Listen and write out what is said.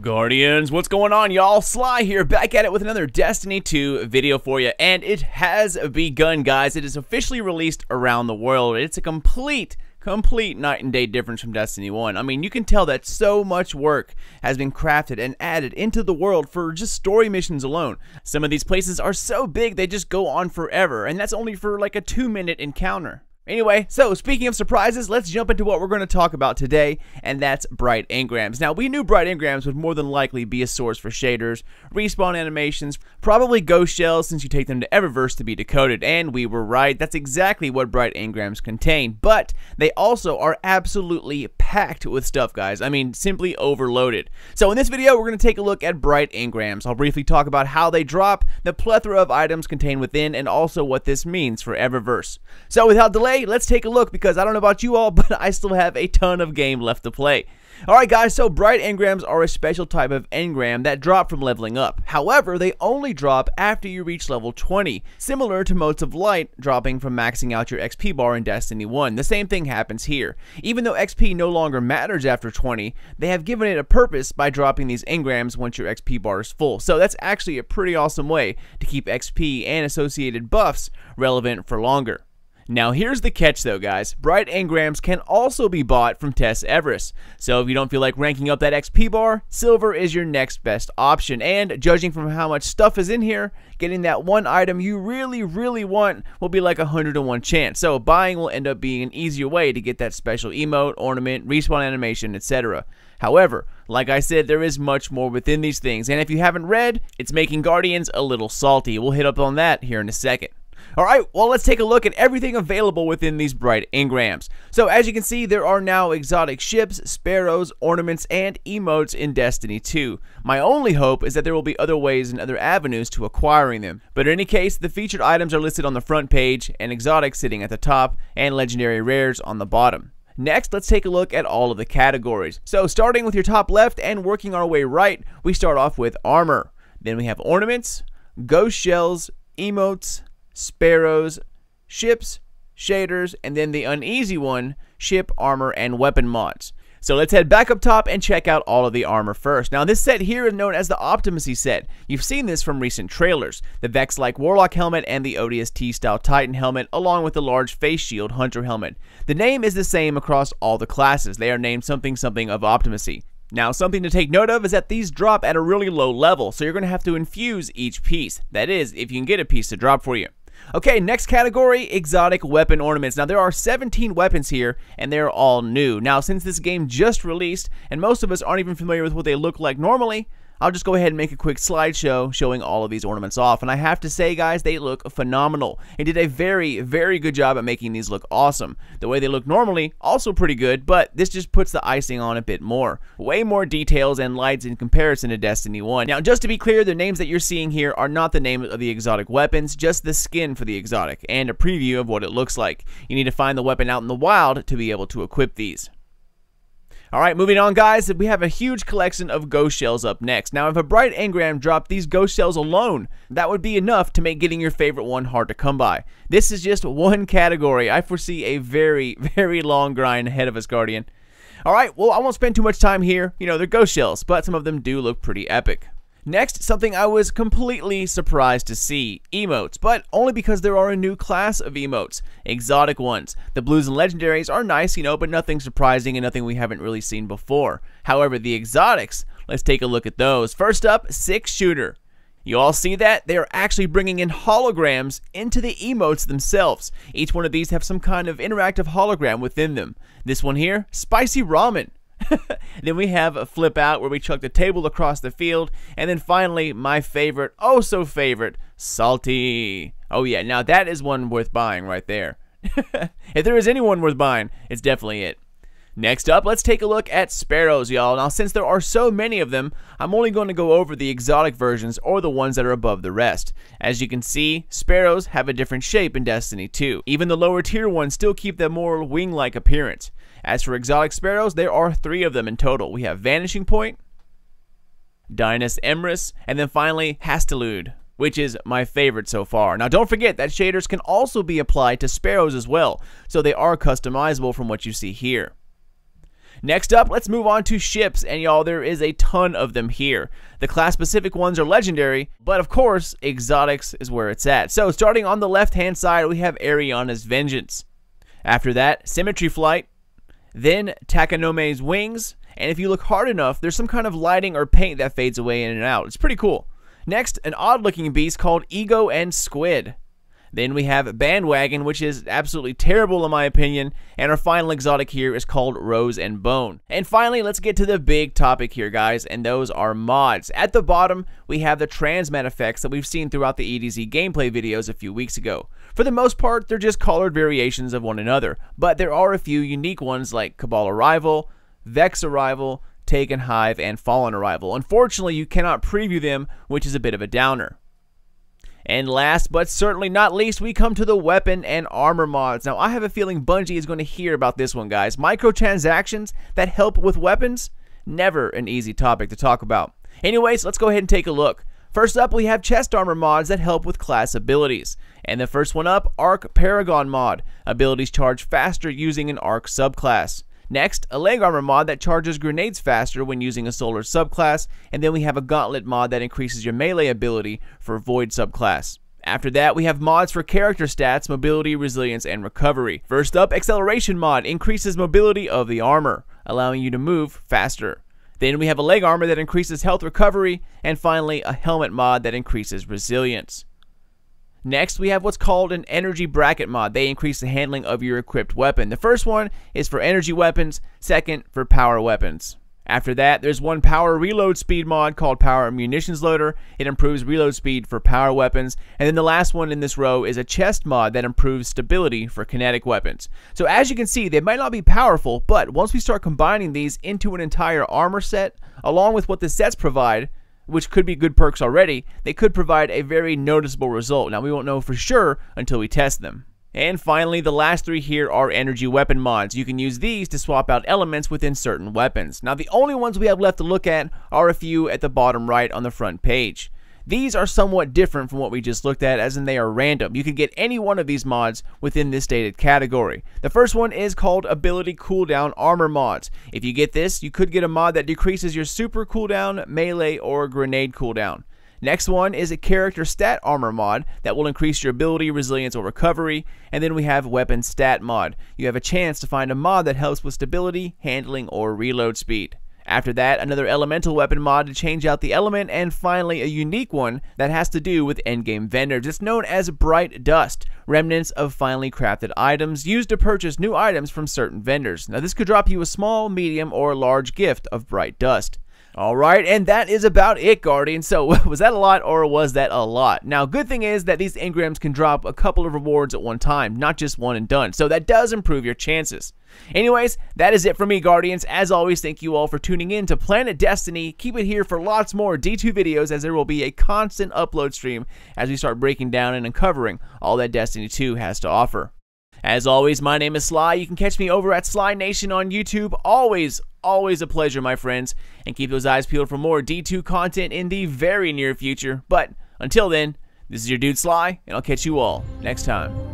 Guardians, what's going on, y'all? Sly here, back at it with another Destiny 2 video for you, and it has begun, guys. It is officially released around the world. It's a complete night and day difference from Destiny 1. I mean, you can tell that so much work has been crafted and added into the world for just story missions alone. Some of these places are so big they just go on forever, and that's only for like a 2-minute encounter. Anyway, so speaking of surprises, let's jump into what we're going to talk about today, and that's Bright Engrams. Now, we knew Bright Engrams would more than likely be a source for shaders, respawn animations, probably ghost shells since you take them to Eververse to be decoded, and we were right. That's exactly what Bright Engrams contain, but they also are absolutely packed with stuff, guys. I mean, simply overloaded. So in this video, we're going to take a look at Bright Engrams. I'll briefly talk about how they drop, the plethora of items contained within, and also what this means for Eververse. So without delay, let's take a look, because I don't know about you all, but I still have a ton of game left to play. Alright guys, so Bright Engrams are a special type of engram that drop from leveling up. However, they only drop after you reach level 20, similar to Motes of Light dropping from maxing out your XP bar in Destiny 1. The same thing happens here. Even though XP no longer matters after 20, they have given it a purpose by dropping these engrams once your XP bar is full. So that's actually a pretty awesome way to keep XP and associated buffs relevant for longer. Now here's the catch though, guys. Bright Engrams can also be bought from Tess Everest. So if you don't feel like ranking up that XP bar, silver is your next best option. And judging from how much stuff is in here, getting that one item you really want will be like a 100-to-1 chance. So buying will end up being an easier way to get that special emote, ornament, respawn animation, etc. However, like I said, there is much more within these things. And if you haven't read, it's making Guardians a little salty. We'll hit up on that here in a second. Alright, well, let's take a look at everything available within these Bright Engrams. So as you can see, there are now exotic ships, Sparrows, Ornaments, and Emotes in Destiny 2. My only hope is that there will be other ways and other avenues to acquiring them. But in any case, the featured items are listed on the front page, and exotics sitting at the top, and legendary rares on the bottom. Next, let's take a look at all of the categories. So starting with your top left and working our way right, we start off with armor. Then we have ornaments, ghost shells, emotes, Sparrows, ships, shaders, and then the uneasy one, ship, armor, and weapon mods. So let's head back up top and check out all of the armor first. Now this set here is known as the Optimacy set. You've seen this from recent trailers. The Vex-like Warlock helmet and the ODST-style Titan helmet, along with the large face shield Hunter helmet. The name is the same across all the classes. They are named something of Optimacy. Now, something to take note of is that these drop at a really low level, so you're going to have to infuse each piece. That is, if you can get a piece to drop for you. Okay, next category, exotic weapon ornaments. Now, there are 17 weapons here, and they're all new. Now, since this game just released, and most of us aren't even familiar with what they look like normally, I'll just go ahead and make a quick slideshow showing all of these ornaments off. And I have to say, guys, they look phenomenal. They did a very good job at making these look awesome. The way they look normally, also pretty good, but this just puts the icing on a bit more. Way more details and lights in comparison to Destiny 1. Now, just to be clear, the names that you're seeing here are not the name of the exotic weapons, just the skin for the exotic, and a preview of what it looks like. You need to find the weapon out in the wild to be able to equip these. Alright, moving on, guys, we have a huge collection of ghost shells up next. Now, if a Bright Engram dropped these ghost shells alone, that would be enough to make getting your favorite one hard to come by. This is just one category. I foresee a very long grind ahead of us, Guardian. Alright, well, I won't spend too much time here. You know, they're ghost shells, but some of them do look pretty epic. Next, something I was completely surprised to see, emotes, but only because there are a new class of emotes, exotic ones. The blues and legendaries are nice, you know, but nothing surprising and nothing we haven't really seen before. However, the exotics, let's take a look at those. First up, 6-shooter. You all see that? They are actually bringing in holograms into the emotes themselves. Each one of these have some kind of interactive hologram within them. This one here, spicy ramen. Then we have a flip out where we chuck the table across the field, and then finally my favorite, oh so favorite, salty. Oh yeah, now that is one worth buying right there. If there is anyone worth buying, it's definitely it. Next up, let's take a look at Sparrows, y'all. Now, since there are so many of them, I'm only going to go over the exotic versions or the ones that are above the rest. As you can see, Sparrows have a different shape in Destiny 2. Even the lower tier ones still keep that more wing-like appearance. As for exotic Sparrows, there are 3 of them in total. We have Vanishing Point, Dynas Emrys, and then finally Hastilude, which is my favorite so far. Now, don't forget that shaders can also be applied to Sparrows as well, so they are customizable from what you see here. Next up, let's move on to ships, and y'all, there is a ton of them here. The class-specific ones are legendary, but of course, exotics is where it's at. So, starting on the left-hand side, we have Ariana's Vengeance. After that, Symmetry Flight, then Takanome's Wings, and if you look hard enough, there's some kind of lighting or paint that fades away in and out. It's pretty cool. Next, an odd-looking beast called Ego and Squid. Then we have Bandwagon, which is absolutely terrible in my opinion, and our final exotic here is called Rose and Bone. And finally, let's get to the big topic here, guys, and those are mods. At the bottom, we have the transmat effects that we've seen throughout the EDZ gameplay videos a few weeks ago. For the most part, they're just colored variations of one another, but there are a few unique ones like Cabal Arrival, Vex Arrival, Taken Hive, and Fallen Arrival. Unfortunately, you cannot preview them, which is a bit of a downer. And last but certainly not least, we come to the weapon and armor mods. Now, I have a feeling Bungie is going to hear about this one, guys. Microtransactions that help with weapons? Never an easy topic to talk about. Anyways, let's go ahead and take a look. First up, we have chest armor mods that help with class abilities. And the first one up, Arc Paragon mod. Abilities charge faster using an Arc subclass. Next, a leg armor mod that charges grenades faster when using a solar subclass, and then we have a gauntlet mod that increases your melee ability for Void subclass. After that, we have mods for character stats, mobility, resilience, and recovery. First up, acceleration mod increases mobility of the armor, allowing you to move faster. Then we have a leg armor that increases health recovery, and finally a helmet mod that increases resilience. Next, we have what's called an energy bracket mod. They increase the handling of your equipped weapon. The first one is for energy weapons, second for power weapons. After that, there's one power reload speed mod called Power Munitions Loader. It improves reload speed for power weapons. And then the last one in this row is a chest mod that improves stability for kinetic weapons. So as you can see, they might not be powerful, but once we start combining these into an entire armor set, along with what the sets provide, which could be good perks already, they could provide a very noticeable result. Now, we won't know for sure until we test them. And finally, the last three here are energy weapon mods. You can use these to swap out elements within certain weapons. Now, the only ones we have left to look at are a few at the bottom right on the front page. These are somewhat different from what we just looked at, as in they are random. You can get any one of these mods within this stated category. The first one is called Ability Cooldown Armor Mods. If you get this, you could get a mod that decreases your super cooldown, melee, or grenade cooldown. Next one is a character stat armor mod that will increase your ability, resilience, or recovery. And then we have weapon stat mod. You have a chance to find a mod that helps with stability, handling, or reload speed. After that, another elemental weapon mod to change out the element, and finally a unique one that has to do with endgame vendors. It's known as Bright Dust, remnants of finely crafted items used to purchase new items from certain vendors. Now this could drop you a small, medium, or large gift of Bright Dust. Alright, and that is about it, Guardians. So, was that a lot or was that a lot? Now, good thing is that these engrams can drop a couple of rewards at one time, not just one and done. So that does improve your chances. Anyways, that is it for me, Guardians. As always, thank you all for tuning in to Planet Destiny. Keep it here for lots more D2 videos, as there will be a constant upload stream as we start breaking down and uncovering all that Destiny 2 has to offer. As always, my name is Sly. You can catch me over at Sly Nation on YouTube. Always a pleasure, my friends. And keep those eyes peeled for more D2 content in the very near future. But until then, this is your dude Sly, and I'll catch you all next time.